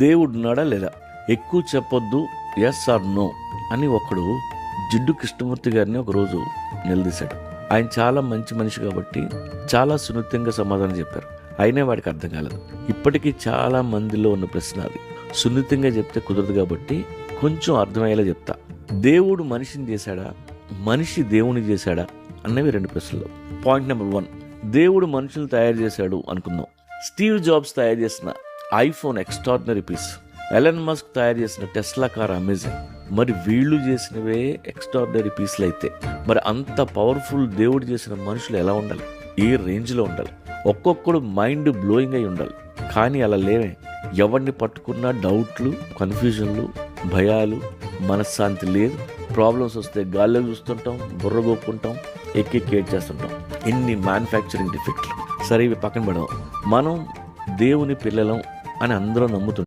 దేవుడున్నాడా లేదా? ఎక్కువ చెప్పొద్దు, ఎస్ ఆర్ నో అని ఒకడు జిడ్డు కృష్ణమూర్తి గారిని ఒకరోజు నిలదీశాడు. ఆయన చాలా మంచి మనిషి కాబట్టి చాలా సున్నితంగా సమాధానం చెప్పారు. అయినా వాడికి అర్థం కాలేదు. ఇప్పటికీ చాలా మందిలో ఉన్న ప్రశ్న అది. సున్నితంగా చెప్తే కుదరదు కాబట్టి కొంచెం అర్థమయ్యేలా చెప్తా. దేవుడు మనిషిని చేశాడా, మనిషి దేవుని చేశాడా అన్నవి 2 ప్రశ్నలు. పాయింట్ నెంబర్ 1, దేవుడు మనుషులు తయారు చేశాడు అనుకుందాం. స్టీవ్ జాబ్స్ తయారు చేసిన iPhone extraordinary piece, Elon Musk తయారు చేసిన టెస్లా కార్ అమేజింగ్. మరి వీళ్ళు చేసినవే ఎక్స్ట్రాడినరీ పీస్లు అయితే మరి అంత పవర్ఫుల్ దేవుడు చేసిన మనుషులు ఎలా ఉండాలి, ఏ రేంజ్లో ఉండాలి? ఒక్కొక్కడు మైండ్ బ్లోయింగ్ అయి ఉండాలి. కానీ అలా లేవే. ఎవరిని పట్టుకున్నా డౌట్లు, కన్ఫ్యూజన్లు, భయాలు, మనశ్శాంతి లేదు. ప్రాబ్లమ్స్ వస్తే గాల్లో చూస్తుంటాం, బుర్ర గోక్కుంటాం, ఎక్కేట్ చేస్తుంటాం. ఎన్ని మ్యానుఫ్యాక్చరింగ్ డిఫెక్ట్లు. సరే, ఇవి పక్కన పెడదాం. మనం దేవుని పిల్లలం అని అందరూ నమ్ముతుంటాం.